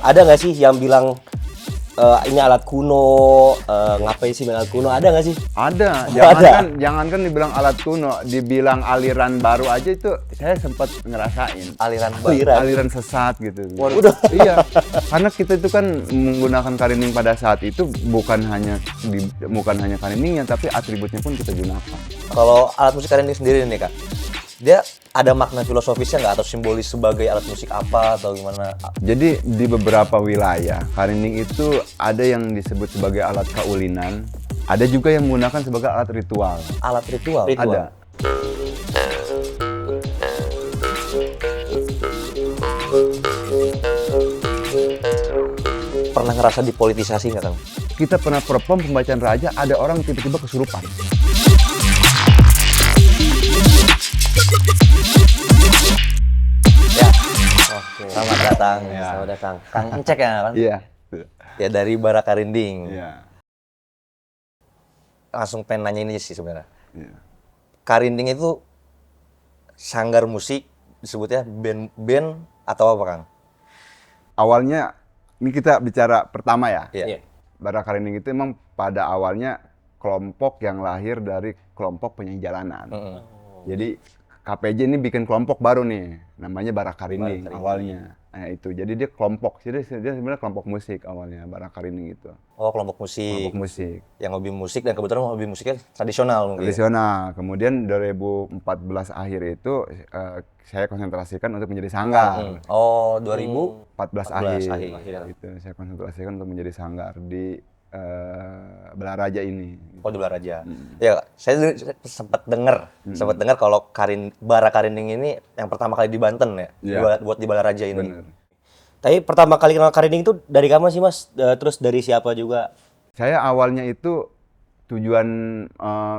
Ada nggak sih yang bilang ini alat kuno, ngapain sih main alat kuno? Ada nggak sih? Ada. Jangankan dibilang alat kuno, dibilang aliran baru aja itu saya sempat ngerasain. Aliran sesat gitu. Udah. Iya. Karena kita itu kan menggunakan karinding pada saat itu bukan hanya karindingnya, tapi atributnya pun kita gunakan. Kalau alat musik karinding sendiri nih Kak, dia ada makna filosofisnya nggak atau simbolis sebagai alat musik apa atau gimana? Jadi di beberapa wilayah karinding itu ada yang disebut sebagai alat kaulinan, ada juga yang menggunakan sebagai alat ritual. Alat ritual? Ada. Pernah ngerasa dipolitisasi nggak Kang? Kita pernah perform pembacaan raja, ada orang tiba-tiba kesurupan. Ya. Oke. Selamat datang. Ya. Selamat datang. Kang Encek ya kan? Iya. Ya dari Bara Karinding. Iya. Langsung pengen nanya ini sih sebenarnya. Iya. Karinding itu sanggar musik disebutnya band atau apa Kang? Awalnya ini kita bicara pertama ya. Iya. Bara Karinding itu emang pada awalnya kelompok yang lahir dari kelompok penyanyi jalanan. Jadi KPJ ini bikin kelompok baru nih, namanya Bara Karinding awalnya. Nah itu, jadi dia kelompok, dia sebenarnya kelompok musik awalnya, Bara Karinding itu. Oh, kelompok musik. Kelompok musik. Yang hobi musik dan kebetulan hobi musiknya tradisional mungkin. Tradisional. Kemudian 2014 akhir itu saya konsentrasikan untuk menjadi sanggar. Oh, 2014 akhir. Itu saya konsentrasikan untuk menjadi sanggar di Balaraja ini. Oh, di Balaraja. Ya, saya sempat dengar kalau Bara Karinding ini yang pertama kali di Banten ya, buat di Balaraja ini. Bener. Tapi pertama kali kenal Karinding itu dari kamu sih Mas? Terus dari siapa juga? Saya awalnya itu tujuan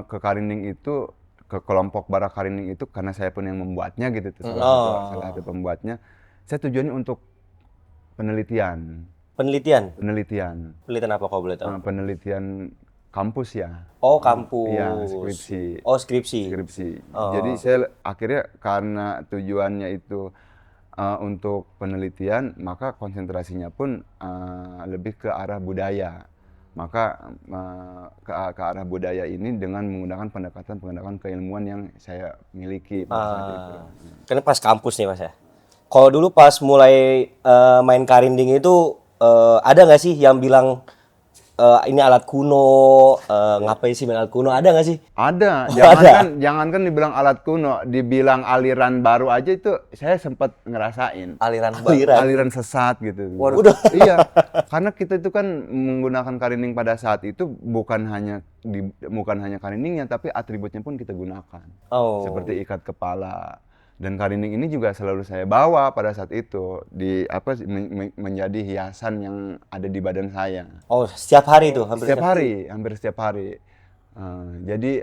ke Karinding itu, ke kelompok Bara Karinding itu karena saya pun yang membuatnya gitu. Salah satu pembuatnya. Saya tujuannya untuk penelitian. Penelitian apa kau boleh tahu? Penelitian kampus ya. Oh, kampus. Iya, skripsi. Oh, skripsi. Jadi saya akhirnya karena tujuannya itu untuk penelitian, maka konsentrasinya pun lebih ke arah budaya. Maka ke arah budaya ini dengan menggunakan pendekatan keilmuan yang saya miliki pada saat itu. Karena pas kampus nih Mas ya. Kalau dulu pas mulai main karinding itu ada nggak sih yang bilang ini alat kuno, ngapain sih main alat kuno? Ada nggak sih? Ada. Jangankan dibilang alat kuno, dibilang aliran baru aja itu saya sempat ngerasain. Aliran sesat gitu. Udah. Iya. Karena kita itu kan menggunakan karinding pada saat itu bukan hanya karindingnya, tapi atributnya pun kita gunakan. Seperti ikat kepala. Dan karinding ini juga selalu saya bawa pada saat itu menjadi hiasan yang ada di badan saya. Oh, setiap hari itu? Hampir setiap hari. Jadi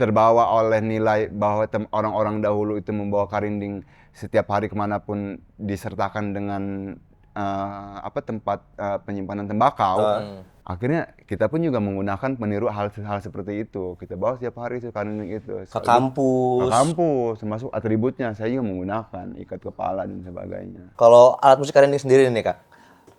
terbawa oleh nilai bahwa orang-orang dahulu itu membawa karinding setiap hari kemanapun disertakan dengan tempat penyimpanan tembakau. Akhirnya kita pun juga menggunakan meniru hal seperti itu. Kita bawa setiap hari karinding itu. Ke kampus, termasuk atributnya. Saya juga menggunakan ikat kepala dan sebagainya. Kalau alat musik karinding sendiri nih Kak,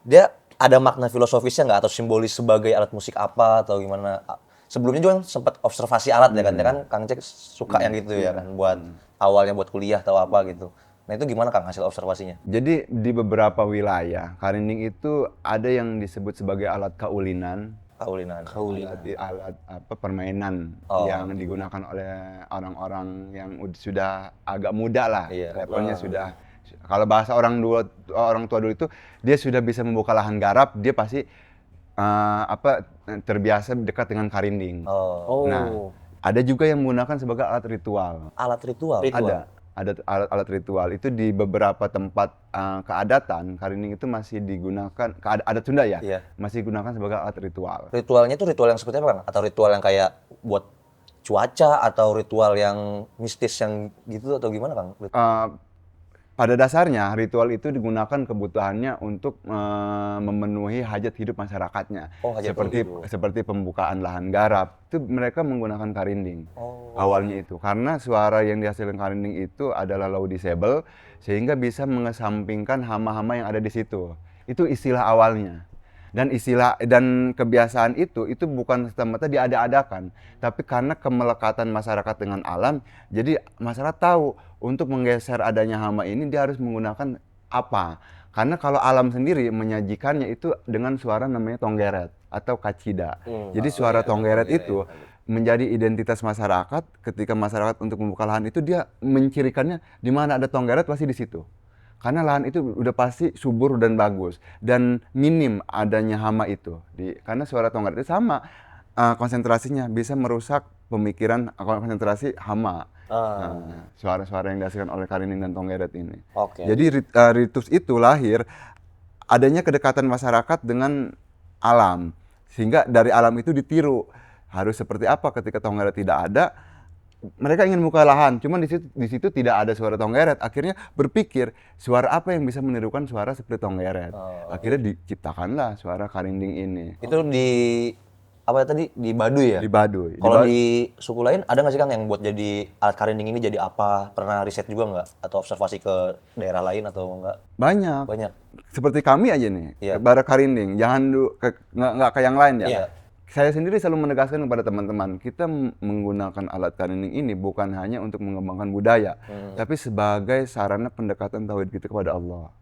dia ada makna filosofisnya nggak atau simbolis sebagai alat musik apa atau gimana? Sebelumnya juga sempat observasi alat ya kan Kang Cek suka yang gitu ya kan, buat awalnya buat kuliah atau apa gitu. Nah itu gimana Kang hasil observasinya? Jadi di beberapa wilayah karinding itu ada yang disebut sebagai alat kaulinan. Alat permainan yang digunakan oleh orang-orang yang sudah agak muda lah. Levelnya sudah, kalau bahasa orang tua dulu itu dia sudah bisa membuka lahan garap, dia pasti terbiasa dekat dengan karinding. Nah, ada juga yang menggunakan sebagai alat ritual. Ada alat ritual itu di beberapa tempat keadatan karinding itu masih digunakan, adat Sunda ya, masih digunakan sebagai alat ritual. Ritualnya itu ritual yang seperti apa Kang? Atau ritual yang kayak buat cuaca atau ritual yang mistis yang gitu atau gimana Kang? Pada dasarnya ritual itu digunakan kebutuhannya untuk memenuhi hajat hidup masyarakatnya. Seperti pembukaan lahan garap, itu mereka menggunakan karinding. Awalnya itu karena suara yang dihasilkan karinding itu adalah low decibel, sehingga bisa mengesampingkan hama-hama yang ada di situ. itu istilah awalnya. Dan istilah dan kebiasaan itu bukan semata diada-adakan, tapi karena kemelekatan masyarakat dengan alam, jadi masyarakat tahu untuk menggeser adanya hama ini dia harus menggunakan apa. Karena kalau alam sendiri menyajikannya itu dengan suara namanya tonggeret atau kacida. Jadi suara tonggeret itu menjadi identitas masyarakat. Ketika masyarakat untuk membuka lahan itu dia mencirikannya di mana ada tonggeret pasti di situ. Karena lahan itu udah pasti subur dan bagus dan minim adanya hama itu. Karena suara tonggeret itu sama konsentrasinya bisa merusak pemikiran konsentrasi hama. Suara-suara yang dihasilkan oleh karinding dan tonggeret ini. Oke. Jadi ritus itu lahir adanya kedekatan masyarakat dengan alam, sehingga dari alam itu ditiru harus seperti apa ketika tonggeret tidak ada. Mereka ingin membuka lahan, cuman di situ tidak ada suara tonggeret. Akhirnya berpikir suara apa yang bisa menirukan suara seperti tonggeret. Akhirnya diciptakanlah suara karinding ini. Itu di apa tadi di Baduy ya? Di Baduy. Kalau di suku lain ada nggak sih Kang yang buat jadi alat karinding ini jadi apa? Pernah riset juga nggak? Atau observasi ke daerah lain atau enggak? Banyak. Banyak. Seperti kami aja nih, Iya. bara karinding. Jangan nggak ke yang lain ya. Iya. Saya sendiri selalu menegaskan kepada teman-teman, kita menggunakan alat karinding ini bukan hanya untuk mengembangkan budaya, tapi sebagai sarana pendekatan tauhid kita kepada Allah.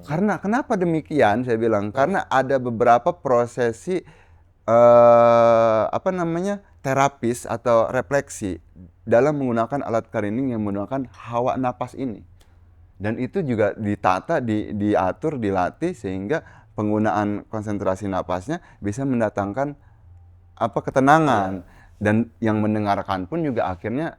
Karena kenapa demikian? Saya bilang karena ada beberapa prosesi terapis atau refleksi dalam menggunakan alat karinding yang menggunakan hawa napas ini. Dan itu juga ditata, diatur, dilatih sehingga penggunaan konsentrasi napasnya bisa mendatangkan ketenangan. Dan yang mendengarkan pun juga akhirnya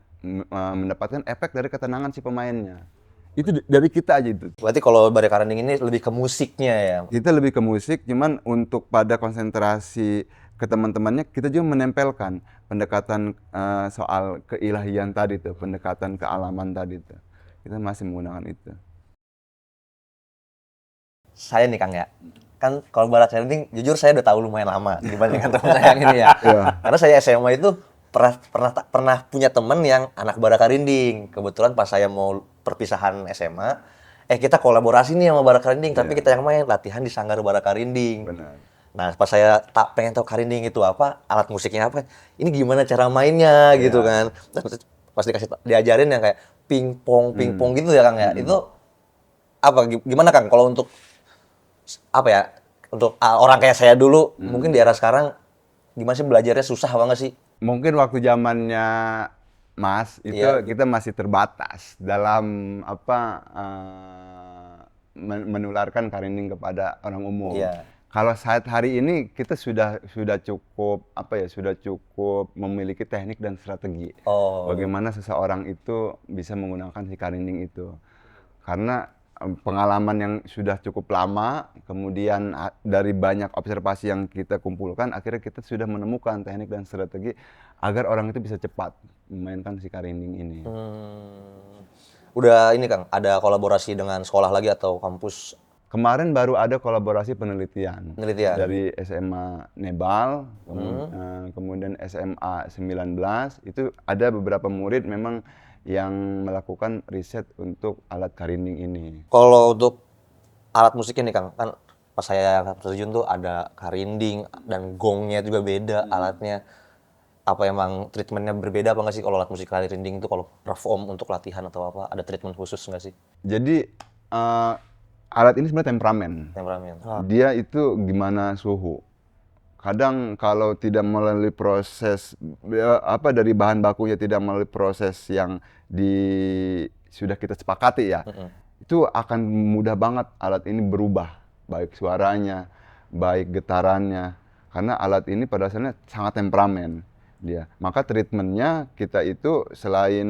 mendapatkan efek dari ketenangan si pemainnya. Itu dari kita aja itu. Berarti kalau bara karinding ini lebih ke musiknya ya? Kita lebih ke musik, cuman untuk pada konsentrasi ke teman-temannya kita juga menempelkan pendekatan soal keilahian tadi tuh, pendekatan kealaman tadi tuh. Kita masih menggunakan itu. Saya nih Kang ya, kan kalau bara karinding jujur saya udah tahu lumayan lama dibandingkan teman saya yang ini ya. Karena saya SMA itu pernah punya teman yang anak bara karinding. Kebetulan pas saya mau perpisahan SMA, kita kolaborasi nih sama bara karinding, tapi kita yang main latihan di sanggar bara karinding. Benar. Nah, pas saya pengen tahu karinding itu apa, alat musiknya apa, ini gimana cara mainnya gitu kan. Pas diajarin yang kayak pingpong gitu ya Kang ya. Itu apa gimana Kang kalau untuk untuk orang kayak saya dulu, mungkin di era sekarang gimana sih belajarnya susah banget sih? Mungkin waktu zamannya Mas itu kita masih terbatas dalam menularkan karinding kepada orang umum. Kalau saat hari ini kita sudah cukup sudah cukup memiliki teknik dan strategi. Bagaimana seseorang itu bisa menggunakan si karinding itu. Karena pengalaman yang sudah cukup lama, kemudian dari banyak observasi yang kita kumpulkan, akhirnya kita sudah menemukan teknik dan strategi agar orang itu bisa cepat memainkan si karinding ini. Udah ini Kang, ada kolaborasi dengan sekolah lagi atau kampus? Kemarin baru ada kolaborasi penelitian. Dari SMA Nebal, kemudian SMA 19, itu ada beberapa murid memang yang melakukan riset untuk alat karinding ini. Kalau untuk alat musik ini Kang, kan pas saya terjun tuh ada karinding dan gongnya juga beda alatnya. Apa emang treatmentnya berbeda apa nggak sih kalau alat musik karinding itu kalau perform untuk latihan atau apa? Ada treatment khusus nggak sih? Jadi alat ini sebenarnya temperamen. Dia itu gimana suhu. Kadang kalau tidak melalui proses dari bahan bakunya tidak melalui proses yang sudah kita sepakati ya, itu akan mudah banget alat ini berubah, baik suaranya, baik getarannya, karena alat ini pada dasarnya sangat temperamen dia. Maka treatmentnya kita itu selain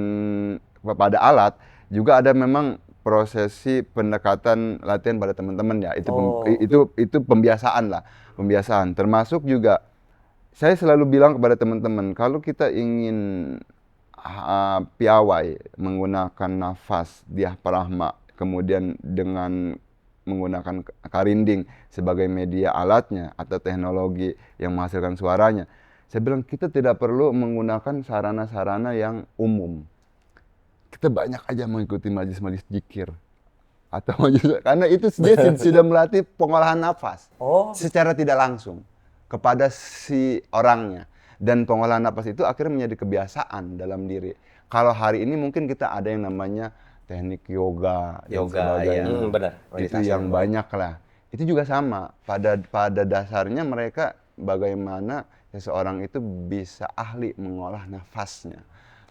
pada alat juga ada memang prosesi pendekatan latihan pada teman-teman ya. Itu pembiasaan lah. Pembiasaan, termasuk juga saya selalu bilang kepada teman-teman, kalau kita ingin piawai menggunakan nafas diafragma, kemudian dengan menggunakan karinding sebagai media alatnya atau teknologi yang menghasilkan suaranya, saya bilang kita tidak perlu menggunakan sarana-sarana yang umum. Kita banyak aja mengikuti majlis-majlis zikir. atau karena itu dia sudah melatih pengolahan nafas Oh. secara tidak langsung kepada si orangnya, dan pengolahan nafas itu akhirnya menjadi kebiasaan dalam diri. Kalau hari ini mungkin kita ada yang namanya teknik yoga dan sebagainya. iya. Benar. Itu yang banyak lah. Itu juga sama. Pada dasarnya mereka bagaimana seseorang itu bisa ahli mengolah nafasnya.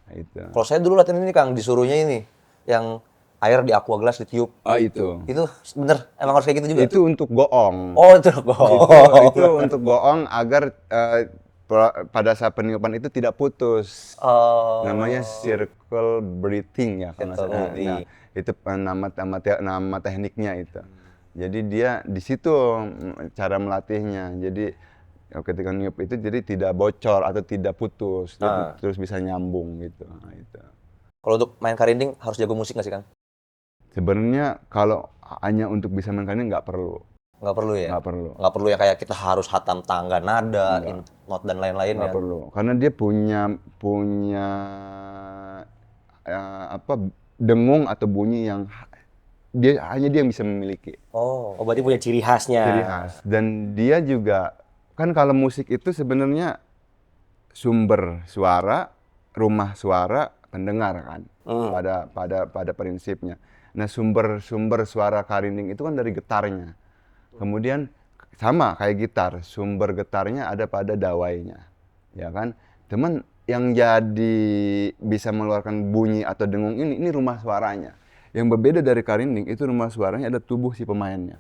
Nah, itu. Kalau saya dulu latihan ini Kang, disuruhnya ini yang air di aqua gelas ditiup. Oh itu. Itu bener, emang harus kayak gitu juga? Itu untuk goong. Oh, itu. Itu untuk goong agar pada saat peniupan itu tidak putus. Oh. Namanya circle breathing ya kalau nggak Circle salah. breathing. Nah, itu nama tekniknya itu. Jadi dia di situ cara melatihnya. Jadi ketika niup itu jadi tidak bocor atau tidak putus, jadi terus bisa nyambung gitu. Nah, itu. Kalau untuk main karinding harus jago musik nggak sih Kang? Sebenarnya kalau hanya untuk bisa main karinding nggak perlu. Nggak perlu ya? Nggak perlu. Nggak perlu ya kayak kita harus hatam tangga, nada, not dan lain-lain ya? Nggak perlu, karena dia punya dengung atau bunyi yang hanya dia yang bisa memiliki. Oh, berarti punya ciri khasnya. Ciri khas. Dan dia juga kan kalau musik itu sebenarnya sumber suara, rumah suara, pendengar kan. Pada prinsipnya. Nah, sumber suara karinding itu kan dari getarnya. Kemudian sama kayak gitar, sumber getarnya ada pada dawainya. Ya kan? Teman yang jadi bisa mengeluarkan bunyi atau dengung ini rumah suaranya. Yang berbeda dari karinding itu rumah suaranya ada tubuh si pemainnya.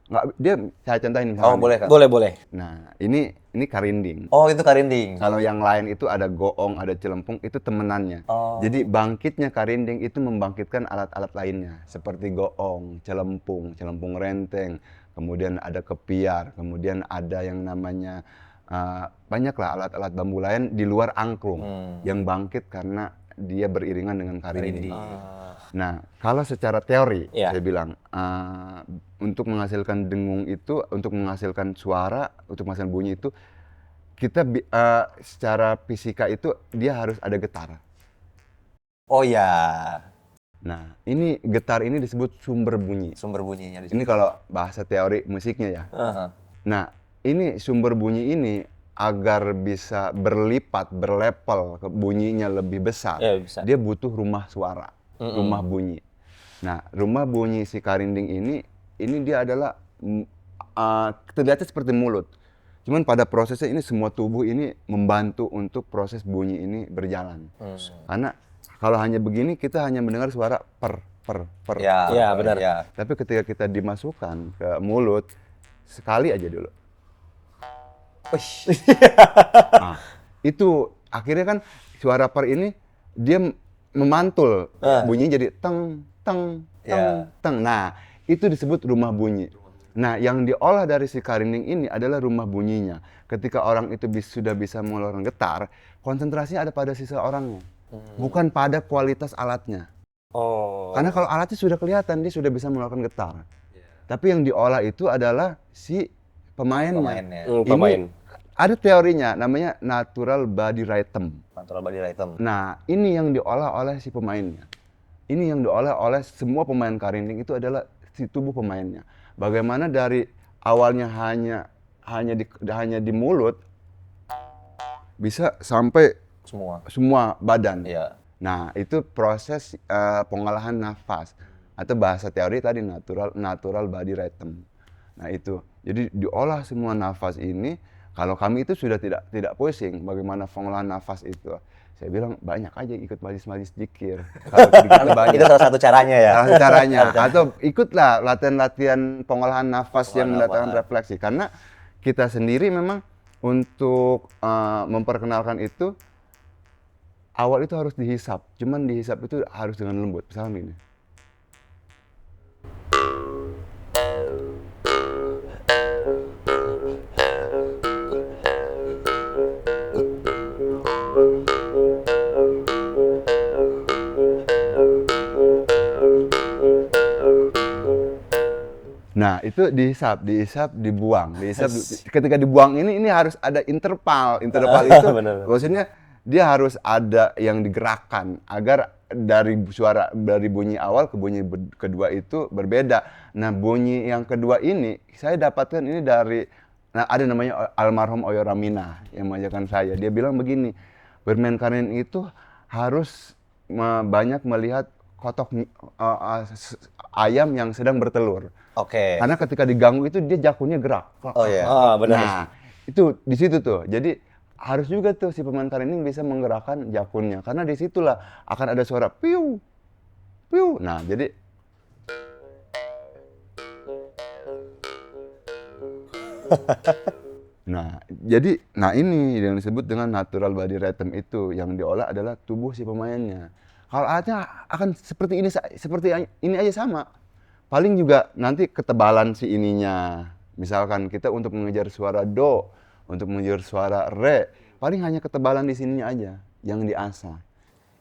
Nggak, saya contohin misalnya. Oh, boleh Kang? Boleh. Nah, ini karinding. Oh, itu karinding. Kalau yang lain itu ada goong, ada celempung, itu temenannya. Oh. Jadi bangkitnya karinding itu membangkitkan alat-alat lainnya. Seperti goong, celempung renteng, kemudian ada kepiar, kemudian ada yang namanya, banyaklah alat-alat bambu lain di luar angklung yang bangkit karena dia beriringan dengan karinding. Nah, kalau secara teori, saya bilang, untuk menghasilkan dengung itu, untuk menghasilkan suara, untuk menghasilkan bunyi itu, kita secara fisika itu dia harus ada getar. Oh ya. Nah, ini getar ini disebut sumber bunyi. Sumber bunyinya di Ini kalau bahasa teori musiknya ya. Nah, ini sumber bunyi ini agar bisa berlipat, berlevel, bunyinya lebih besar, dia butuh rumah suara, rumah bunyi. Nah, rumah bunyi si karinding ini dia adalah terlihatnya seperti mulut. Cuman pada prosesnya ini semua tubuh ini membantu untuk proses bunyi ini berjalan. Karena kalau hanya begini kita hanya mendengar suara per. Ya, benar. Ya. Tapi ketika kita dimasukkan ke mulut sekali aja dulu. Nah, itu akhirnya kan suara per ini dia memantul, bunyinya jadi teng. Nah, itu disebut rumah bunyi. Nah, yang diolah dari si karinding ini adalah rumah bunyinya. Ketika orang itu sudah bisa mengeluarkan getar, konsentrasinya ada pada sisa orangnya, bukan pada kualitas alatnya. Karena kalau alatnya sudah kelihatan, dia sudah bisa mengeluarkan getar. Tapi yang diolah itu adalah si pemainnya. Pemain. Ada teorinya, namanya natural body rhythm. Natural body rhythm. Nah, ini yang diolah oleh si pemainnya. Ini yang diolah oleh semua pemain karinding itu adalah si tubuh pemainnya. Bagaimana dari awalnya hanya di mulut bisa sampai semua badan. Iya. Nah, itu proses pengolahan nafas atau bahasa teori tadi natural body rhythm. Nah, itu. Jadi diolah semua nafas ini. Kalau kami itu sudah tidak pusing bagaimana pengolahan nafas itu. Saya bilang banyak aja ikut majelis zikir. Kalau sedikit banyak. Itu salah satu caranya ya. Salah satu caranya. Atau ikutlah latihan pengolahan nafas yang mendatangkan refleksi. Karena kita sendiri memang untuk memperkenalkan itu awal itu harus dihisap. Cuman dihisap itu harus dengan lembut. Misalnya gini. Nah, itu dihisap, dibuang, ketika dibuang ini harus ada interval itu maksudnya dia harus ada yang digerakkan agar dari bunyi awal ke bunyi kedua itu berbeda. Nah, bunyi yang kedua ini saya dapatkan ini dari ada namanya almarhum Oyo Ramina yang mengajarkan saya. Dia bilang begini, bermain karinding itu harus banyak melihat kotok ayam yang sedang bertelur. Oke. Karena ketika diganggu itu dia jakunnya gerak. Oh iya. Ah, benar. Nah, itu di situ tuh. Jadi harus juga tuh si pemain karinding bisa menggerakkan jakunnya. Karena disitulah akan ada suara piu, piu. Nah, jadi nah ini yang disebut dengan natural body rhythm itu yang diolah adalah tubuh si pemainnya. Kalau alatnya akan seperti ini aja sama. Paling juga nanti ketebalan si ininya. Misalkan kita untuk mengejar suara do, untuk mengejar suara re, paling hanya ketebalan di sininya aja yang diasah.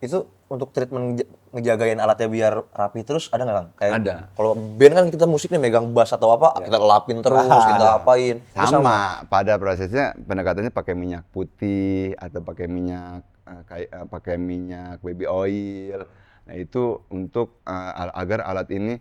Itu untuk treatment ngejagain alatnya biar rapi terus ada nggak Kang? Kayak Ada. kalau band kan kita musik nih megang bass atau apa, kita lapin terus, kita apain. Itu Sama, pada prosesnya pendekatannya pakai minyak putih atau pakai minyak pakai minyak baby oil. Nah, itu untuk agar alat ini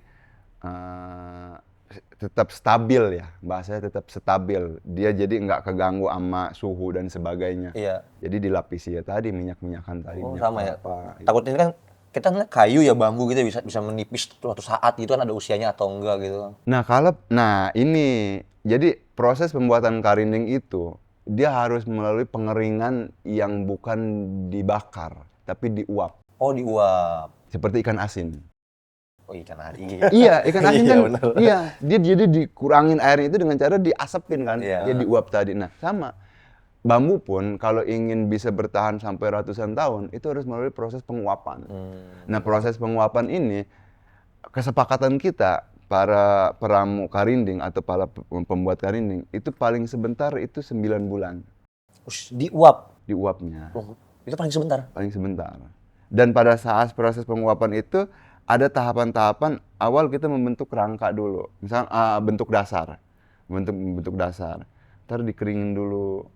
tetap stabil ya, bahasanya tetap stabil. Dia jadi nggak keganggu sama suhu dan sebagainya. Iya. Jadi dilapisi ya tadi minyak-minyakan tadi. Oh, minyak sama ya. kelapa. Takut ini kan kita kan kayu ya bambu gitu bisa menipis suatu saat gitu kan ada usianya atau enggak gitu kan. Nah ini jadi proses pembuatan karinding itu dia harus melalui pengeringan yang bukan dibakar tapi diuap Oh, diuap. seperti ikan asin. Oh, ikan ari. Iya, ikan asin Iya, kan. benar. Iya, dia jadi dikurangin airnya itu dengan cara diasapin kan. Iya. Dia diuap tadi. Nah, sama. Bambu pun kalau ingin bisa bertahan sampai ratusan tahun itu harus melalui proses penguapan. Nah, proses penguapan ini kesepakatan kita para peramu karinding atau para pembuat karinding itu paling sebentar itu 9 bulan Diuap. diuapnya. Oh, itu paling sebentar. Paling sebentar. Dan pada saat proses penguapan itu ada tahapan-tahapan awal kita membentuk rangka dulu. Misal bentuk dasar. Bentuk dasar. Ntar dikeringin dulu.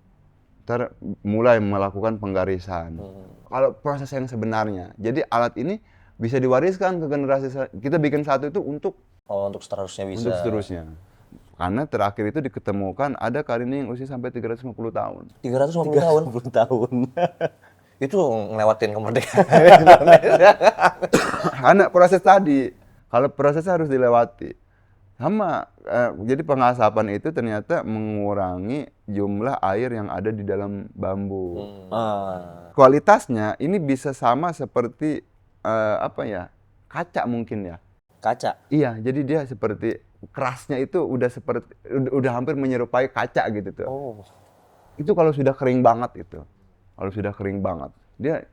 Ntar mulai melakukan penggarisan. Kalau proses yang sebenarnya. Jadi alat ini bisa diwariskan ke generasi kita bikin satu itu untuk untuk seterusnya bisa. untuk seterusnya. Karena terakhir itu diketemukan ada karinding yang usia sampai 350 tahun. 350 tahun. 10 tahun. Itu ngelewatin kemerdekaan. Karena proses tadi, kalau prosesnya harus dilewati. Sama, jadi pengasapan itu ternyata mengurangi jumlah air yang ada di dalam bambu. Kualitasnya ini bisa sama seperti kaca mungkin ya. Kaca. Iya, jadi dia seperti kerasnya itu udah hampir menyerupai kaca gitu tuh. Oh. Itu kalau sudah kering banget itu. Kalau sudah kering banget, dia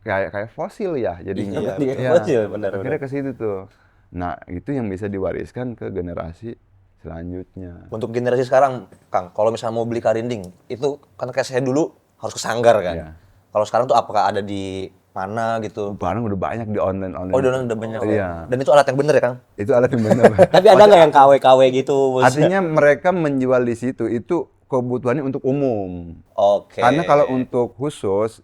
kayak fosil ya jadinya. Iya, fosil, benar. Akhirnya ke situ tuh. Nah, itu yang bisa diwariskan ke generasi selanjutnya. Untuk generasi sekarang, Kang, kalau misalnya mau beli karinding, itu kan kayak saya dulu harus ke sanggar kan. Iya. Kalau sekarang tuh apakah ada di mana gitu? Barang udah banyak di online. Oh, udah banyak. Iya. Ya? Dan itu alat yang bener ya, Kang? Itu alat yang benar. Tapi ada nggak yang KW-KW gitu? Artinya mereka menjual di situ itu kebutuhannya untuk umum. Oke. Karena kalau untuk khusus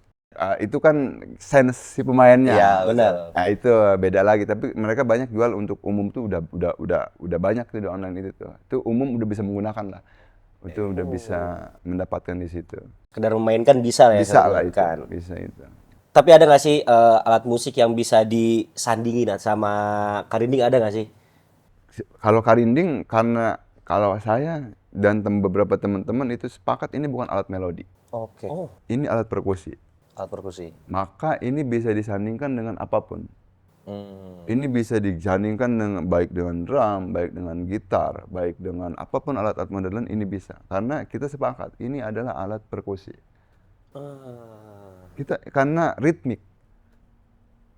itu kan sense si pemainnya. Iya, benar. Nah, itu beda lagi. Tapi mereka banyak jual untuk umum tuh udah banyak tuh di online itu tuh. Itu umum udah bisa menggunakan lah. Itu udah bisa mendapatkan di situ. Sekedar memainkan bisa lah ya. Bisa lah itu. Kan. Bisa itu. Tapi ada nggak sih alat musik yang bisa disandingin sama karinding, ada nggak sih? Kalau karinding karena kalau saya dan beberapa teman-teman itu sepakat ini bukan alat melodi. Oke. Oh. Ini alat perkusi. Alat perkusi. Maka ini bisa disandingkan dengan apapun. Ini bisa disandingkan dengan baik dengan drum, baik dengan gitar, baik dengan apapun alat-alat modern ini bisa. Karena kita sepakat ini adalah alat perkusi. Karena ritmik.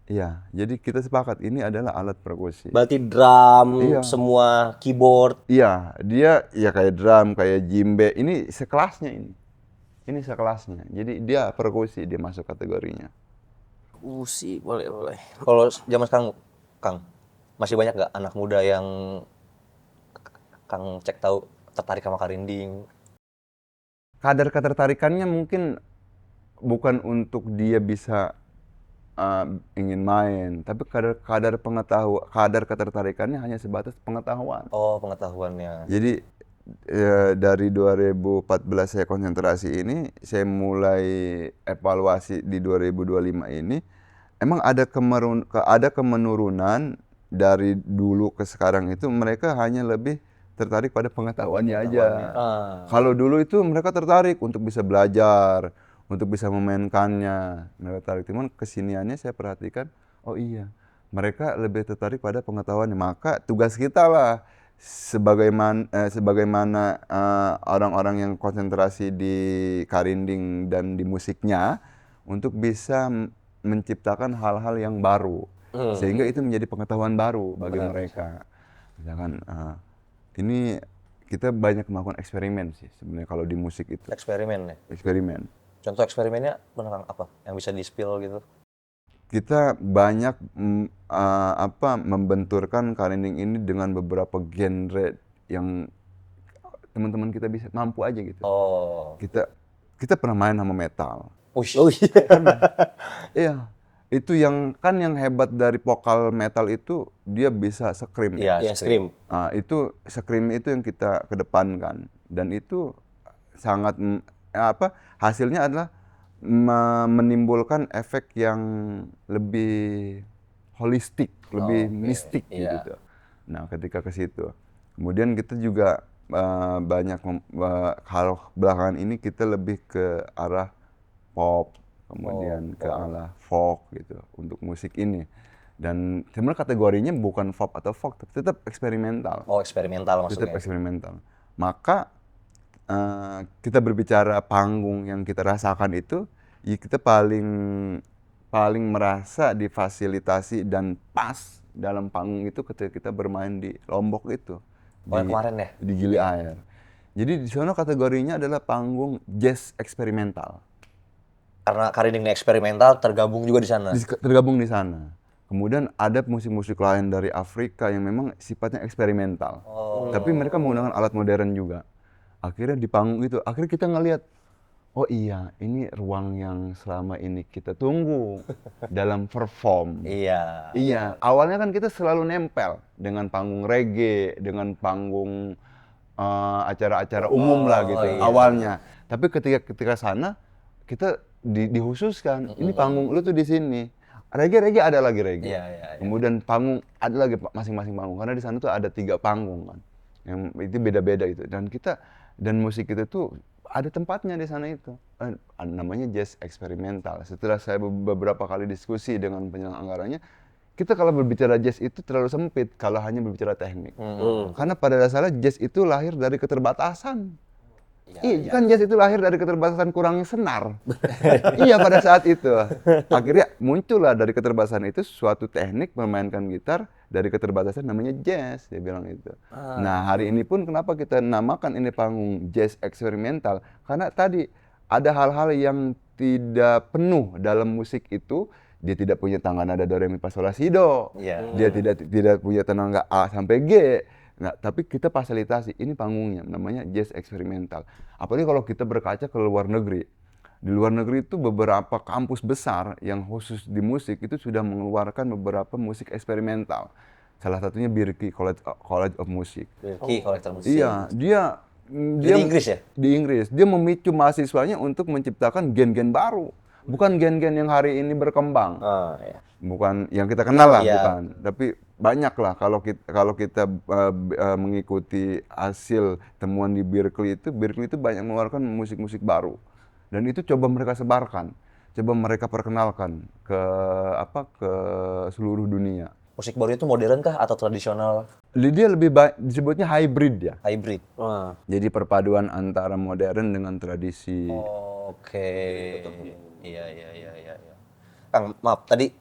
Ya, jadi kita sepakat ini adalah alat perkusi. Berarti drum, Iya. semua keyboard. Iya, dia ya kayak drum, kayak djembe, ini sekelasnya ini. Ini sekelasnya. Jadi dia perkusi, dia masuk kategorinya. Sih, boleh. Kalau zaman sekarang, Kang, masih banyak nggak anak muda yang Kang cek tahu tertarik sama karinding? Kadar ketertarikannya mungkin bukan untuk dia bisa ingin main, tapi kadar ketertarikannya hanya sebatas pengetahuan. Oh, pengetahuannya. Jadi dari 2014 saya konsentrasi ini, saya mulai evaluasi di 2025 ini, emang ada kemenurunan dari dulu ke sekarang itu mereka hanya lebih tertarik pada pengetahuannya aja. Kalau dulu itu mereka tertarik untuk bisa belajar, untuk bisa memainkannya. Mereka tertarik, cuman kesiniannya saya perhatikan, oh iya, mereka lebih tertarik pada pengetahuannya. Maka tugas kita lah sebagaimana orang-orang yang konsentrasi di karinding dan di musiknya untuk bisa menciptakan hal-hal yang baru. Sehingga itu menjadi pengetahuan baru bagi mereka. Misalkan ini kita banyak melakukan eksperimen sih sebenarnya kalau di musik itu. Eksperimen ya. Eksperimen. Contoh eksperimennya tentang apa? Yang bisa di-spill gitu. Kita banyak membenturkan karinding ini dengan beberapa genre yang teman-teman kita bisa mampu aja gitu. Oh. Kita pernah main sama metal. Ush. Oh iya. Iya. Itu yang hebat dari vokal metal itu dia bisa scream. Iya, Ya, scream. Itu scream itu yang kita kedepankan dan itu sangat hasilnya adalah menimbulkan efek yang lebih holistik, lebih mistik gitu. Nah, ketika ke situ. Kemudian kita juga banyak kalau belakangan ini kita lebih ke arah pop, kemudian ke arah folk gitu untuk musik ini. Dan sebenarnya kategorinya bukan pop atau folk, tapi tetap eksperimental. Oh, eksperimental maksudnya. Tetap eksperimental. Maka kita berbicara panggung yang kita rasakan itu, ya kita paling merasa difasilitasi dan pas dalam panggung itu ketika kita bermain di Lombok itu. Oh, yang kemarin ya? Di Gili Air. Jadi di sana kategorinya adalah panggung jazz eksperimental. Karena karinding ini eksperimental tergabung juga di sana. Tergabung di sana. Kemudian ada musik-musik lain dari Afrika yang memang sifatnya eksperimental. Tapi mereka menggunakan alat modern juga. Akhirnya di panggung itu, akhirnya kita ngelihat, oh iya, ini ruang yang selama ini kita tunggu dalam perform. Iya. Iya, awalnya kan kita selalu nempel dengan panggung reggae, dengan panggung acara-acara umum lah gitu awalnya. Tapi ketika sana kita dikhususkan, ini panggung lu tuh di sini. Reggae ada lagi reggae. Iya. Kemudian panggung ada lagi masing-masing panggung karena di sana tuh ada 3 panggung kan. Yang itu beda-beda itu dan musik itu tuh ada tempatnya di sana itu. Namanya jazz eksperimental. Setelah saya beberapa kali diskusi dengan penyelenggaranya, kita kalau berbicara jazz itu terlalu sempit kalau hanya berbicara teknik. Karena pada dasarnya jazz itu lahir dari keterbatasan. Iya, kan jazz itu lahir dari keterbatasan kurangnya senar. Iya, pada saat itu. Akhirnya muncullah dari keterbatasan itu suatu teknik memainkan gitar dari keterbatasan namanya jazz, dia bilang itu. Nah, hari ini pun kenapa kita namakan ini panggung jazz eksperimental? Karena tadi ada hal-hal yang tidak penuh dalam musik itu. Dia tidak punya tangga nada do re mi fa sol la si do. Dia tidak punya tangga A sampai G. Nah, tapi kita fasilitasi, ini panggungnya, namanya jazz eksperimental. Apalagi kalau kita berkaca ke luar negeri. Di luar negeri itu beberapa kampus besar yang khusus di musik itu sudah mengeluarkan beberapa musik eksperimental. Salah satunya Berklee College of Music. Berklee College of Music. Iya, dia di Inggris ya? Di Inggris. Dia memicu mahasiswanya untuk menciptakan gen-gen baru. Bukan gen-gen yang hari ini berkembang. Bukan yang kita kenal lah, bukan. Tapi banyak lah kalau kita mengikuti hasil temuan di Berklee itu banyak mengeluarkan musik-musik baru. Dan itu coba mereka sebarkan, coba mereka perkenalkan ke seluruh dunia. Musik baru itu modern kah atau tradisional? Dia lebih disebutnya hybrid ya. Hybrid. Jadi perpaduan antara modern dengan tradisi. Oke. Iya. Kang, maaf tadi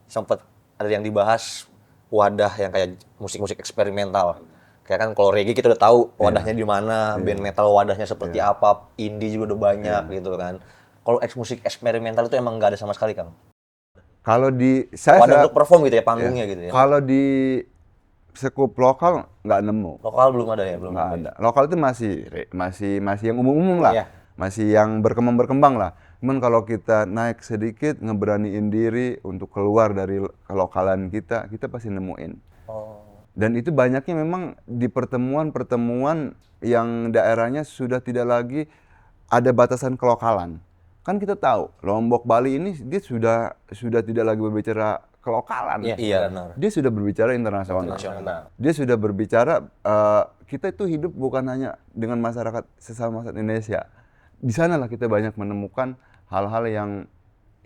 sempat ada yang dibahas wadah yang kayak musik-musik eksperimental. Kayak kan kalau reggae kita udah tahu wadahnya di mana, band metal wadahnya seperti apa, indie juga udah banyak gitu kan. Kalau musik eksperimental itu emang nggak ada sama sekali, Kang. Kalau di wadah untuk perform gitu ya, panggungnya gitu ya. Kalau di sekup lokal nggak nemu. Lokal belum ada ya, belum ada. Lokal itu masih yang umum-umum lah. Masih yang berkembang lah. Cuman kalau kita naik sedikit, ngeberaniin diri untuk keluar dari kelokalan kita pasti nemuin. Oh. Dan itu banyaknya memang di pertemuan-pertemuan yang daerahnya sudah tidak lagi ada batasan kelokalan. Kan kita tahu Lombok Bali ini dia sudah tidak lagi berbicara kelokalan. Iya, benar. Dia sudah berbicara internasional. Dia sudah berbicara kita itu hidup bukan hanya dengan masyarakat sesama masyarakat Indonesia. Di sanalah kita banyak menemukan hal-hal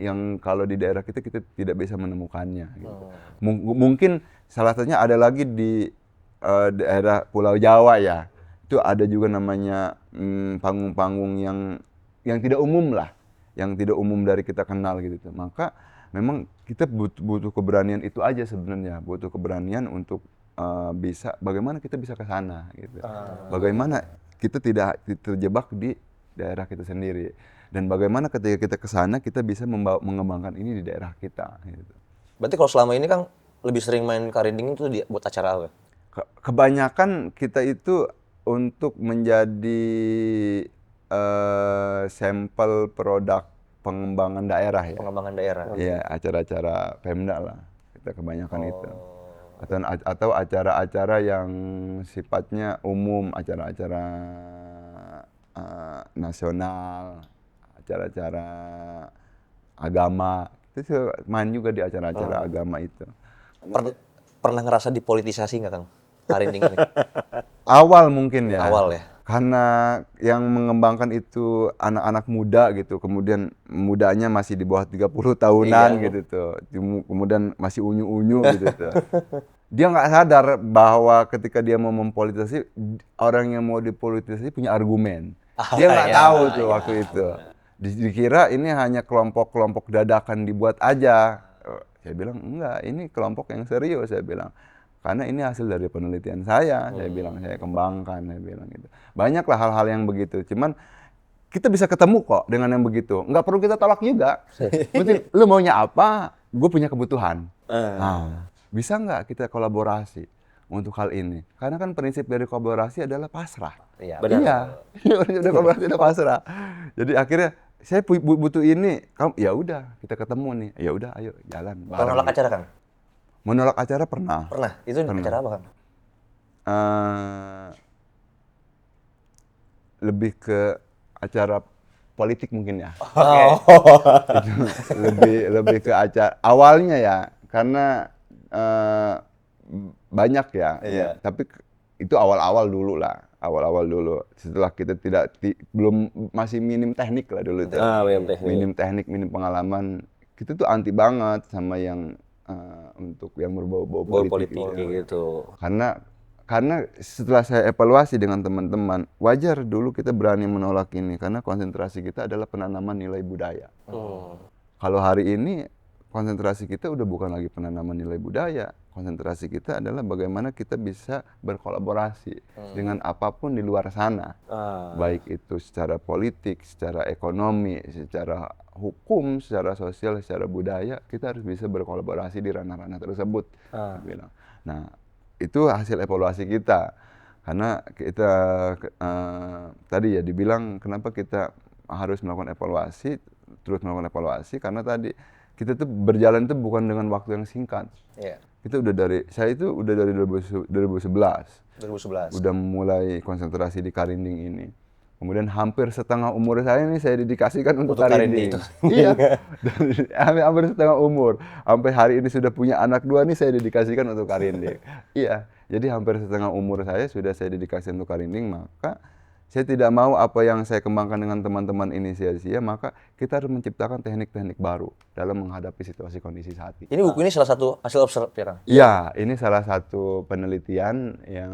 yang kalau di daerah kita tidak bisa menemukannya. Gitu. Mungkin salah satunya ada lagi di daerah Pulau Jawa ya. Itu ada juga namanya panggung-panggung yang tidak umum lah, yang tidak umum dari kita kenal gitu. Maka memang kita butuh keberanian itu aja sebenarnya, butuh keberanian untuk bagaimana kita bisa ke sana gitu. Bagaimana kita tidak terjebak di daerah kita sendiri. Dan bagaimana ketika kita ke sana kita bisa mengembangkan ini di daerah kita gitu. Berarti kalau selama ini Kang lebih sering main karinding itu buat acara apa? Kebanyakan kita itu untuk menjadi sampel produk pengembangan daerah ya. Pengembangan daerah. Iya, acara-acara Pemda lah. Kita kebanyakan itu. Atau acara-acara yang sifatnya umum, acara-acara nasional, acara-acara agama. Itu main juga di acara-acara agama itu. Pernah ngerasa dipolitisasi nggak Kang karinding ini? Awal mungkin ya. Awal ya. Karena yang mengembangkan itu anak-anak muda gitu, kemudian mudanya masih di bawah 30 tahunan gitu tuh. Kemudian masih unyu-unyu gitu tuh. Dia nggak sadar bahwa ketika dia mau mempolitisasi, orang yang mau dipolitisasi punya argumen. Dia nggak tahu tuh waktu itu. Dikira ini hanya kelompok-kelompok dadakan dibuat aja. Saya bilang enggak, ini kelompok yang serius, saya bilang. Karena ini hasil dari penelitian saya bilang, saya kembangkan, saya bilang gitu. Banyaklah hal-hal yang begitu, cuman kita bisa ketemu kok dengan yang begitu. Nggak perlu kita tolak juga. Penting, lu maunya apa? Gue punya kebutuhan. Nah, bisa nggak kita kolaborasi untuk hal ini? Karena kan prinsip dari kolaborasi adalah pasrah. Iya. Benar. Iya, prinsip dari kolaborasi adalah pasrah. Jadi akhirnya saya butuh ini, kamu ya udah kita ketemu nih, ya udah ayo jalan. Pernah nolak acara Kang? Menolak acara pernah. Pernah. Itu acara apa Kang? Lebih ke acara politik mungkin ya. lebih ke acara awalnya ya, karena banyak ya. Iya. Tapi itu awal-awal dulu lah. Awal-awal dulu. Setelah kita belum masih minim teknik lah dulu. Minim teknik, minim pengalaman. Kita tuh anti banget sama yang untuk yang berbau-bau politik gitu. Karena setelah saya evaluasi dengan teman-teman, wajar dulu kita berani menolak ini karena konsentrasi kita adalah penanaman nilai budaya. Kalau hari ini konsentrasi kita udah bukan lagi penanaman nilai budaya, konsentrasi kita adalah bagaimana kita bisa berkolaborasi dengan apapun di luar sana, baik itu secara politik, secara ekonomi, secara hukum, secara sosial, secara budaya, kita harus bisa berkolaborasi di ranah-ranah tersebut. Bilang. Nah, itu hasil evaluasi kita, karena kita tadi ya dibilang kenapa kita harus melakukan evaluasi, terus melakukan evaluasi, karena tadi kita tuh berjalan itu bukan dengan waktu yang singkat. Iya. Kita saya itu udah dari 2011. Udah mulai konsentrasi di karinding ini. Kemudian hampir setengah umur saya ini saya dedikasikan untuk karinding. Iya. Hampir setengah umur. Sampai hari ini sudah punya anak 2 nih saya dedikasikan untuk karinding. Iya. Jadi hampir setengah umur saya sudah saya dedikasikan untuk karinding, maka saya tidak mau apa yang saya kembangkan dengan teman-teman ini sia-sia, maka kita harus menciptakan teknik-teknik baru dalam menghadapi situasi kondisi saat ini. Ini buku ini salah satu hasil observasi ya Kang? Iya, ini salah satu penelitian yang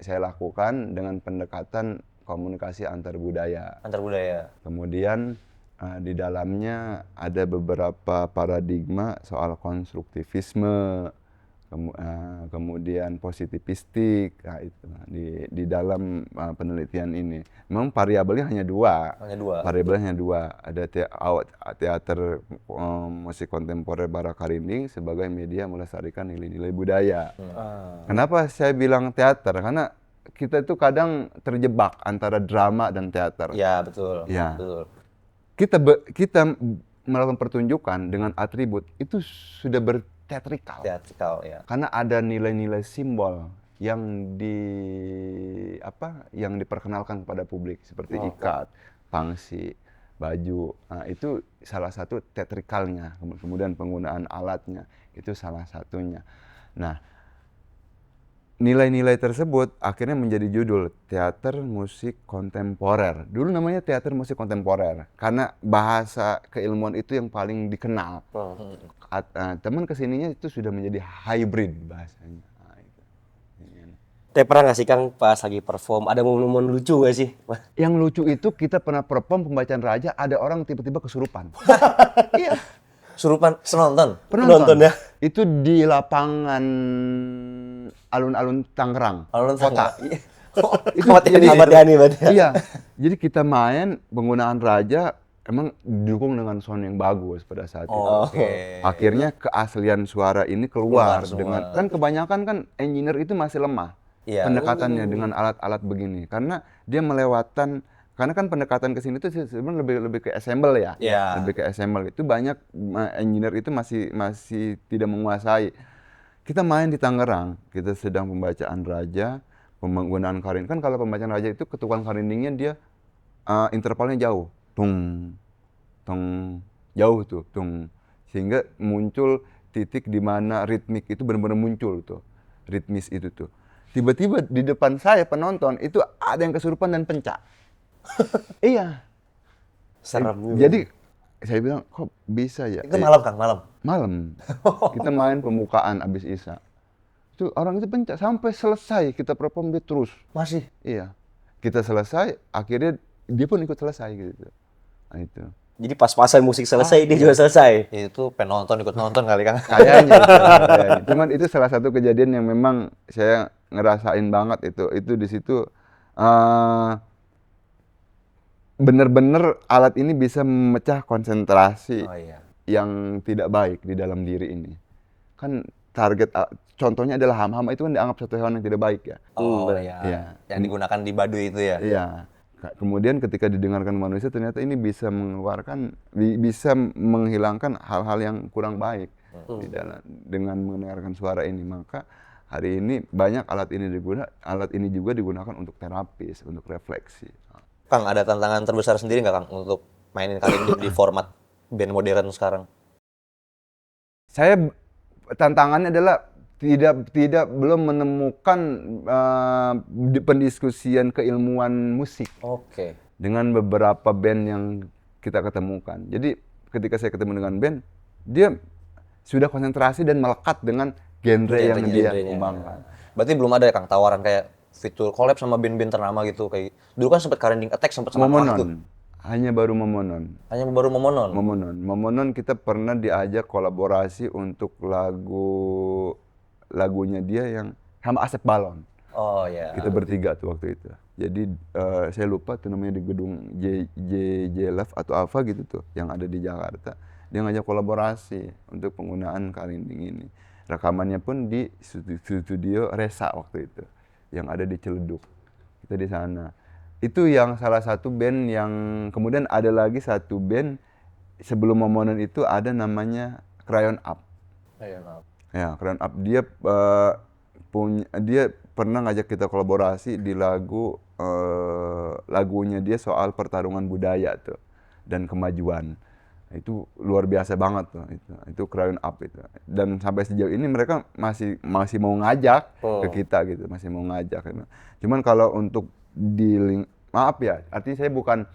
saya lakukan dengan pendekatan komunikasi antar budaya. Antar budaya. Kemudian di dalamnya ada beberapa paradigma soal konstruktivisme, kemudian positivistik, nah itu di dalam penelitian ini. Memang variabelnya hanya 2. Variabelnya hanya 2. Ada teater musik kontemporer Barak Karinding sebagai media melestarikan nilai-nilai budaya. Kenapa saya bilang teater? Karena kita itu kadang terjebak antara drama dan teater. Ya betul. Ya. Betul. kita melakukan pertunjukan dengan atribut itu sudah berteatrikal. Teatrikal ya. Karena ada nilai-nilai simbol yang yang diperkenalkan kepada publik seperti ikat, pangsi, baju. Nah, itu salah satu teatrikalnya. Kemudian penggunaan alatnya itu salah satunya. Nah, nilai-nilai tersebut akhirnya menjadi judul teater musik kontemporer. Dulu namanya teater musik kontemporer karena bahasa keilmuan itu yang paling dikenal. Teman kesininya itu sudah menjadi hybrid bahasanya. Nah, itu. Tapi pernah nggak sih Kang pas lagi perform ada momen-momen lucu nggak sih? Yang lucu itu kita pernah perform pembacaan raja, ada orang tiba-tiba kesurupan. Iya, Surupan penonton. Penonton ya? Itu di lapangan alun-alun Tangerang, Alun kota. Tangerang. Itu Ahmad Yani Ahmad itu. Yani berarti ya? Iya, jadi kita main penggunaan raja emang didukung dengan sound yang bagus pada saat itu. Oke. Akhirnya keaslian suara ini keluar Keluar semua. dengan kan kebanyakan kan engineer itu masih lemah Iya. pendekatannya dengan alat-alat begini karena dia melewatkan karena kan pendekatan ke sini itu sebenarnya lebih ke assemble ya. Iya. Lebih ke assemble itu banyak engineer itu masih tidak menguasai. Kita main di Tangerang, kita sedang pembacaan raja, penggunaan karin. Kan kalau pembacaan raja itu ketukan karindingnya dia intervalnya jauh. Tung, tung, jauh tuh, tung. Sehingga muncul titik di mana ritmik itu benar-benar muncul tuh. Ritmis itu tuh. Tiba-tiba di depan saya penonton itu ada yang kesurupan dan pencak. Iya. Serem juga. Jadi saya bilang kok bisa ya? Itu malam Kang, malam. Malam. Kita main pembukaan abis Isya. Itu orang itu pencak sampai selesai kita perform dia terus. Masih. Iya. Kita selesai, akhirnya dia pun ikut selesai gitu. Nah itu. Jadi pas-pasan musik selesai dia juga selesai. Itu penonton ikut nonton kali Kang. Kayaknya itu. Kayaknya. Cuman itu salah satu kejadian yang memang saya ngerasain banget itu. Itu di situ bener-bener alat ini bisa memecah konsentrasi Oh iya. yang tidak baik di dalam diri ini. Kan target contohnya adalah hama. Hama itu kan dianggap satu hewan yang tidak baik ya. Oh iya. Iya. Yang digunakan di Baduy itu ya. Iya. Kemudian ketika didengarkan manusia ternyata ini bisa mengeluarkan bisa menghilangkan hal-hal yang kurang baik di dalam dengan mendengarkan suara ini. Maka hari ini banyak alat ini juga digunakan untuk terapis, untuk refleksi. Kang, ada tantangan terbesar sendiri nggak Kang untuk mainin karinding di format band modern sekarang? Saya tantangannya adalah belum menemukan pendiskusian keilmuan musik Oke. dengan beberapa band yang kita ketemukan. Jadi ketika saya ketemu dengan band, dia sudah konsentrasi dan melekat dengan genre yang dia Genrenya. kembangkan. Berarti belum ada ya Kang tawaran kayak fitur collab sama band-band ternama gitu kayak dulu kan sempat Karinding Attack sempat sama Noah tuh. Momonon, hanya baru Momonon. Hanya baru Momonon. Momonon kita pernah diajak kolaborasi untuk lagunya dia yang sama Asep Balon. Oh ya. Kita bertiga tuh waktu itu. Jadi saya lupa tuh namanya di gedung JJ Love atau apa gitu tuh yang ada di Jakarta. Dia ngajak kolaborasi untuk penggunaan karinding ini. Rekamannya pun di studio Resa waktu itu yang ada di Ciledug. Kita di sana. Itu yang salah satu band yang kemudian ada lagi satu band sebelum Momonon itu ada namanya Crayon Up. Ya, Crayon Up dia pernah ngajak kita kolaborasi di lagunya dia soal pertarungan budaya tuh dan kemajuan. Itu luar biasa banget tuh itu Crayon Up itu. Dan sampai sejauh ini mereka masih mau ngajak ke kita gitu, masih mau ngajak gitu. Cuman kalau untuk maaf ya, artinya saya bukan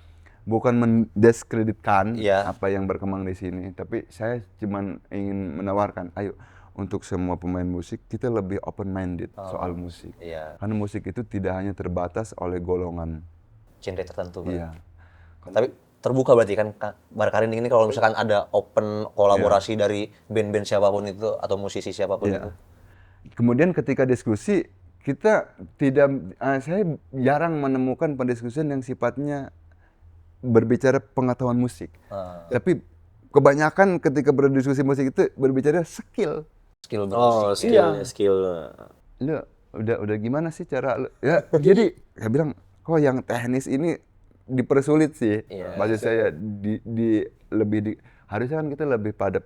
mendiskreditkan apa yang berkembang di sini, tapi saya cuman ingin menawarkan, ayo untuk semua pemain musik kita lebih open minded soal musik. Iya. Karena musik itu tidak hanya terbatas oleh golongan Genre tertentu. Iya. Tapi terbuka berarti kan Bar Karinding ini kalau misalkan ada open kolaborasi dari band-band siapapun itu atau musisi siapapun itu. Kemudian ketika diskusi saya jarang menemukan pendiskusian yang sifatnya berbicara pengetahuan musik. Tapi kebanyakan ketika berdiskusi musik itu berbicara skill. Skill Oh, bermusik. skill. Lu udah gimana sih cara lu? Ya, jadi saya bilang kok yang teknis ini dipersulit sih. Iya. Maksud saya lebih di harusnya kan kita lebih pada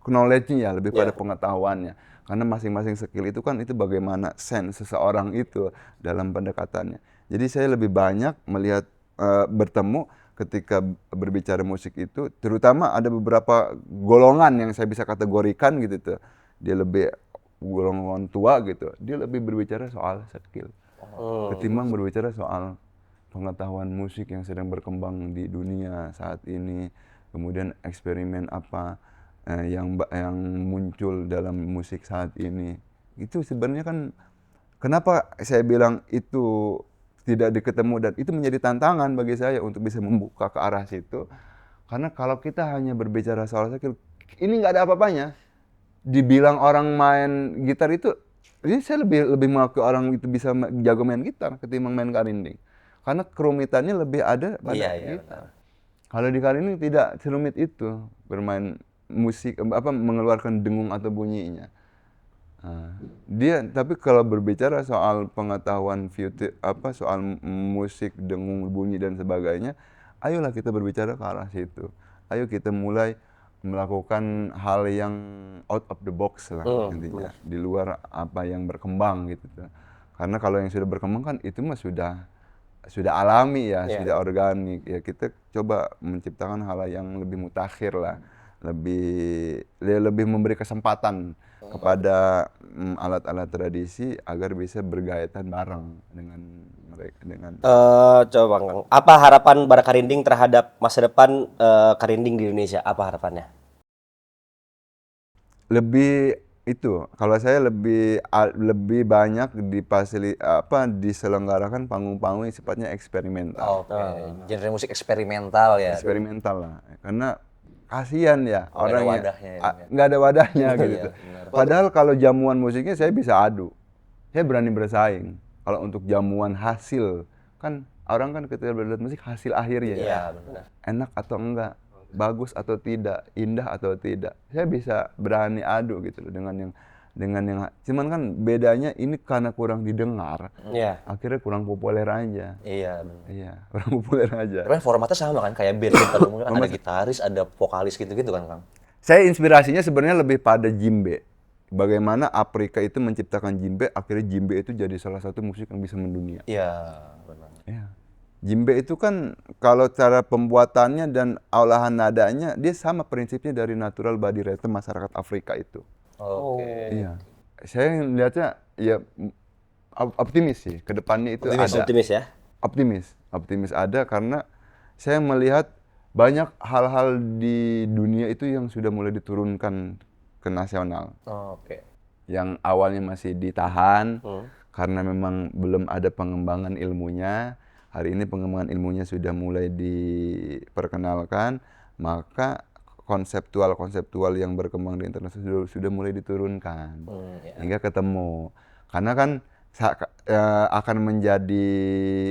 knowledge-nya ya, lebih pada Iya. pengetahuannya. Karena masing-masing skill itu kan itu bagaimana sense seseorang itu dalam pendekatannya. Jadi saya lebih banyak melihat bertemu ketika berbicara musik itu, terutama ada beberapa golongan yang saya bisa kategorikan gitu tuh. Dia lebih golongan tua gitu. Dia lebih berbicara soal skill ketimbang berbicara soal pengetahuan musik yang sedang berkembang di dunia saat ini, kemudian eksperimen apa yang muncul dalam musik saat ini. Itu sebenarnya kan kenapa saya bilang itu tidak diketemu dan itu menjadi tantangan bagi saya untuk bisa membuka ke arah situ. Karena kalau kita hanya berbicara soal skill, ini nggak ada apa-apanya. Dibilang orang main gitar itu, ini saya lebih mengakui orang itu bisa jago main gitar ketimbang main karinding. Karena kerumitannya lebih ada pada Iya, iya, gitar. Kalau di karinding tidak serumit itu bermain musik mengeluarkan dengung atau bunyinya. Tapi kalau berbicara soal pengetahuan soal musik, dengung, bunyi dan sebagainya, ayolah kita berbicara ke arah situ. Ayo kita mulai melakukan hal yang out of the box lah intinya, di luar apa yang berkembang gitu tuh. Karena kalau yang sudah berkembang kan itu mah sudah alami ya, Iya. sudah organik ya. Kita coba menciptakan hal yang lebih mutakhir lah, lebih memberi kesempatan kepada alat-alat tradisi agar bisa bergayatan bareng dengan mereka Coba Bang Kang, apa harapan Bara Karinding terhadap masa depan karinding di Indonesia? Apa harapannya? lebih itu. Kalau saya lebih banyak diselenggarakan panggung-panggung yang sifatnya eksperimental. Oke, genre musik eksperimental ya. Eksperimental lah. Karena kasihan ya Oh, nggak ada orang yang wadahnya ya, nggak ada wadahnya gitu. Iya, benar. Padahal kalau jamuan musiknya saya bisa adu. Saya berani bersaing. Kalau untuk jamuan hasil, kan orang kan ketika belajar musik hasil akhirnya. Iya, benar. Enak atau enggak, bagus atau tidak, indah atau tidak. Saya bisa berani adu gitu loh dengan yang cuman kan bedanya ini karena kurang didengar. Iya. Akhirnya kurang populer aja. Iya, benar. Iya, kurang populer aja. Tapi kan formatnya sama kan, kayak band gitu. Kan ada gitaris, ada vokalis gitu-gitu kan, Kang? Saya inspirasinya sebenarnya lebih pada djembe. Bagaimana Afrika itu menciptakan djembe, akhirnya djembe itu jadi salah satu musik yang bisa mendunia. Iya, benar. Ya. Djembe itu kan kalau cara pembuatannya dan olahan nadanya dia sama prinsipnya dari natural body rhythm masyarakat Afrika itu. Oke. Iya. Saya melihatnya ya optimis sih ke depannya itu ada. Optimis ya? Optimis ada karena saya melihat banyak hal-hal di dunia itu yang sudah mulai diturunkan ke nasional. Oke. Yang awalnya masih ditahan karena memang belum ada pengembangan ilmunya. Hari ini pengembangan ilmunya sudah mulai diperkenalkan, maka konseptual yang berkembang di internet sudah mulai diturunkan hingga ketemu. Karena kan akan menjadi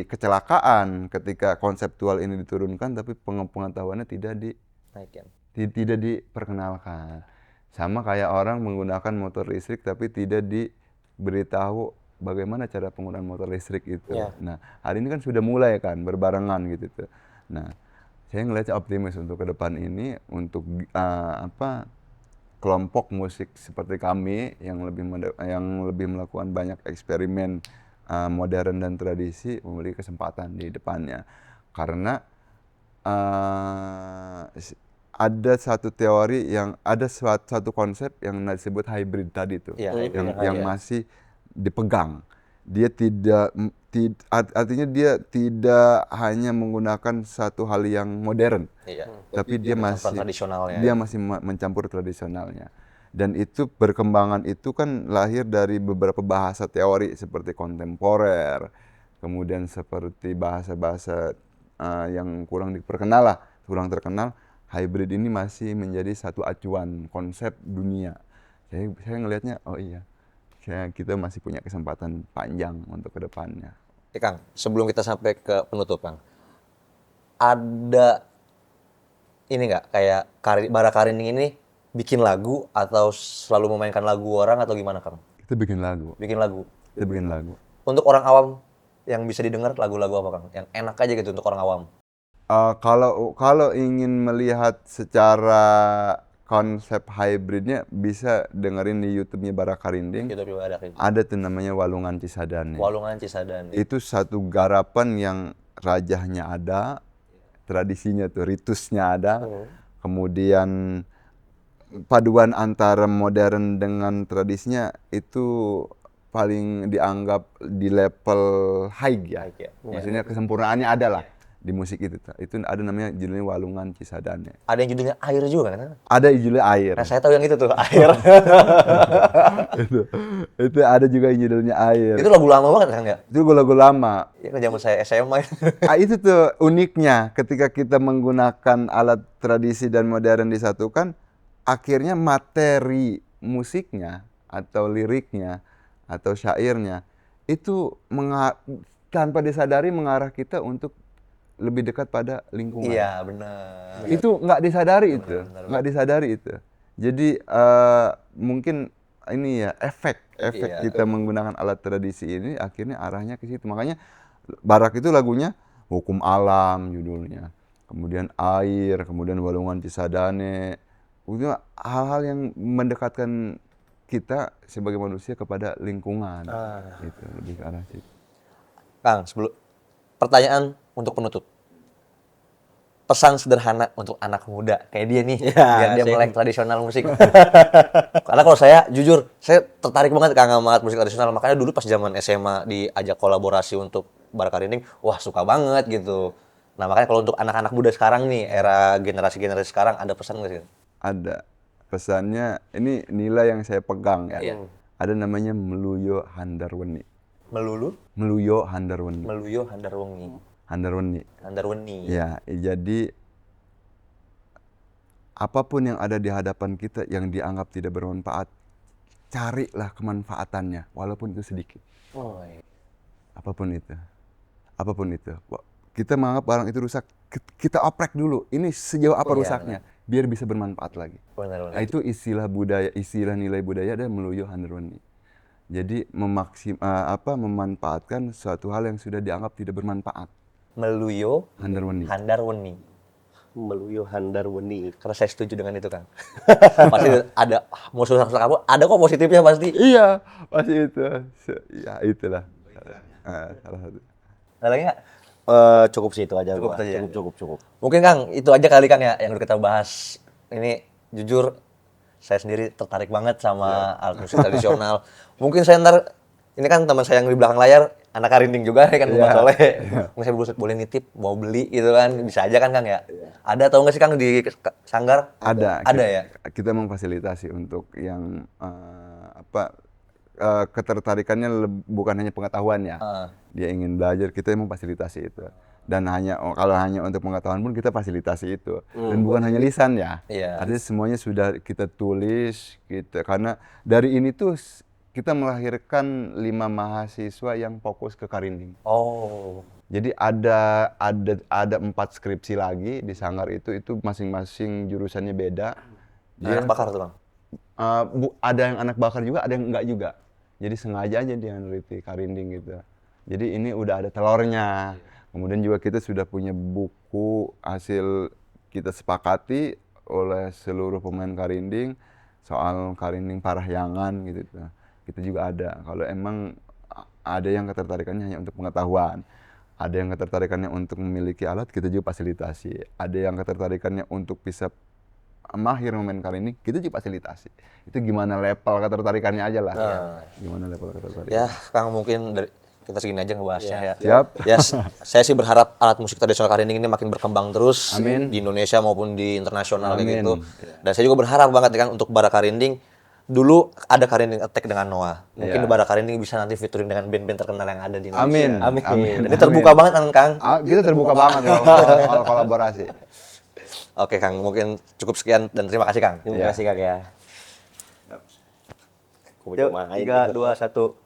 kecelakaan ketika konseptual ini diturunkan tapi pengetahuannya Naikin. tidak diperkenalkan. Sama kayak orang menggunakan motor listrik tapi tidak diberitahu bagaimana cara penggunaan motor listrik itu. Ya. Nah, hari ini kan sudah mulai kan berbarengan gitu tuh. Nah, saya ngelihatnya optimis untuk ke depan ini untuk kelompok musik seperti kami yang lebih melakukan banyak eksperimen modern dan tradisi memiliki kesempatan di depannya. Karena ada satu teori yang ada satu konsep yang disebut hybrid tadi tuh, Iya, yang masih dipegang. Dia artinya dia tidak hanya menggunakan satu hal yang modern, Iya. tapi dia masih mencampur tradisionalnya. Dan itu perkembangan itu kan lahir dari beberapa bahasa teori seperti kontemporer, kemudian seperti bahasa-bahasa yang kurang terkenal. Hybrid ini masih menjadi satu acuan konsep dunia. Saya ngelihatnya, oh iya, kita masih punya kesempatan panjang untuk ke depannya. Oke, Kang, sebelum kita sampai ke penutup, Kang, ada ini nggak kayak Bara Karinding ini bikin lagu atau selalu memainkan lagu orang atau gimana, Kang? Kita bikin lagu. Bikin lagu. Kita bikin lagu. Untuk orang awam yang bisa didengar lagu-lagu apa Kang? Yang enak aja gitu untuk orang awam. Kalau ingin melihat secara konsep hybridnya bisa dengerin di YouTube-nya Bara Karinding. Gitu ada kayak gitu. Ada tuh namanya Walungan Cisadane. Walungan Cisadane. Itu satu garapan yang rajahnya ada, tradisinya tuh, ritusnya ada. Kemudian paduan antara modern dengan tradisinya itu paling dianggap di level high ya. High ya. Maksudnya kesempurnaannya ada lah di musik itu. Itu ada namanya judulnya Walungan Cisadane. Ada yang judulnya Air juga kan? Ada judulnya Air. Nah, saya tahu yang itu tuh, Air. itu ada juga yang judulnya Air. Itu lagu lama banget kan ya? Itu lagu lama. Ya kan zaman saya SMA. Itu tuh uniknya ketika kita menggunakan alat tradisi dan modern disatukan, akhirnya materi musiknya atau liriknya atau syairnya itu tanpa disadari mengarah kita untuk lebih dekat pada lingkungan. Iya, benar. Itu nggak disadari itu, benar. nggak disadari itu. Jadi mungkin ini ya efek Iya. kita menggunakan alat tradisi ini akhirnya arahnya ke situ. Makanya Barak itu lagunya Hukum Alam judulnya, kemudian Air, kemudian Walungan Cisadane. Itu hal-hal yang mendekatkan kita sebagai manusia kepada lingkungan. Itu lebih ke arah situ. Kang, pertanyaan untuk penutup. Pesan sederhana untuk anak muda kayak dia nih, biar dia melek tradisional musik. Karena kalau saya jujur, saya tertarik banget Kang sama alat musik tradisional. Makanya dulu pas zaman SMA diajak kolaborasi untuk Bara Karinding, wah suka banget gitu. Nah makanya kalau untuk anak-anak muda sekarang nih, era generasi-generasi sekarang, ada pesan nggak sih? Ada pesannya, ini nilai yang saya pegang ya. Iya. Ada namanya Meluyo Handarweni. Meluyo Meluyo Handarweni. Handarwengi. Handarweni. Ya, jadi apapun yang ada di hadapan kita yang dianggap tidak bermanfaat, carilah kemanfaatannya, walaupun itu sedikit. Oh, iya. Apapun itu. Kita menganggap barang itu rusak, kita oprek dulu. Ini sejauh apa rusaknya, biar bisa bermanfaat lagi. Benar. Nah, itu istilah budaya, istilah nilai budaya dan Meluyo Handarweni. Jadi memanfaatkan suatu hal yang sudah dianggap tidak bermanfaat. Meluyo Handarweni. Meluyo Handarweni. Karena saya setuju dengan itu Kang. Pasti ada musuh kamu, ada kok positifnya pasti. Iya, pasti itu. Ya itulah. Salah satu. Ada lagi nggak? Cukup sih itu aja. Cukup gua. aja. Cukup. Mungkin Kang, itu aja kali Kang ya yang udah kita bahas. Ini jujur saya sendiri tertarik banget sama alat musik tradisional. Mungkin saya ntar, ini kan teman saya yang di belakang layar, anak Karinding juga kan, Muhammad Soleh. Mungkin saya boleh nitip, mau beli gitu kan, bisa aja kan Kang ya? Ada atau nggak sih Kang di Sanggar? Ada ya? Kita memfasilitasi untuk yang ketertarikannya bukan hanya pengetahuan ya. Dia ingin belajar, kita memfasilitasi itu. Dan kalau hanya untuk pengetahuan pun kita fasilitasi itu. Dan bukan hanya lisan ya. Iya. Artinya semuanya sudah kita tulis gitu. Karena dari ini tuh kita melahirkan 5 mahasiswa yang fokus ke Karinding. Oh. Jadi ada 4 skripsi lagi di Sanggar itu masing-masing jurusannya beda. Anak bakar tuh Bang? Ada yang anak bakar juga, ada yang enggak juga. Jadi sengaja aja dia neliti Karinding gitu. Jadi ini udah ada telurnya. Kemudian juga kita sudah punya buku hasil kita sepakati oleh seluruh pemain Karinding soal Karinding Parahyangan gitu. Kita juga ada. Kalau emang ada yang ketertarikannya hanya untuk pengetahuan, ada yang ketertarikannya untuk memiliki alat, kita juga fasilitasi. Ada yang ketertarikannya untuk bisa mahir memain Karinding, kita juga fasilitasi. Itu gimana level ketertarikannya aja lah. Gimana level ketertarikannya. Ya, Kang mungkin kita segini aja ngebahasnya ya. Siap. Ya, saya sih berharap alat musik tradisional Karinding ini makin berkembang terus. Amin. Di Indonesia maupun di internasional kayak Amin. gitu. Dan saya juga berharap banget kan untuk Bara Karinding. Dulu ada Karinding Attack dengan Noah. Mungkin Bara Karinding bisa nanti featuring dengan band-band terkenal yang ada di Indonesia. Amin. Dan ini terbuka banget kan, Kang? Kita terbuka banget kalau kolaborasi. Oke, Kang. Mungkin cukup sekian dan terima kasih, Kang. Terima kasih Kak ya. Yuk, 3, 2, 1.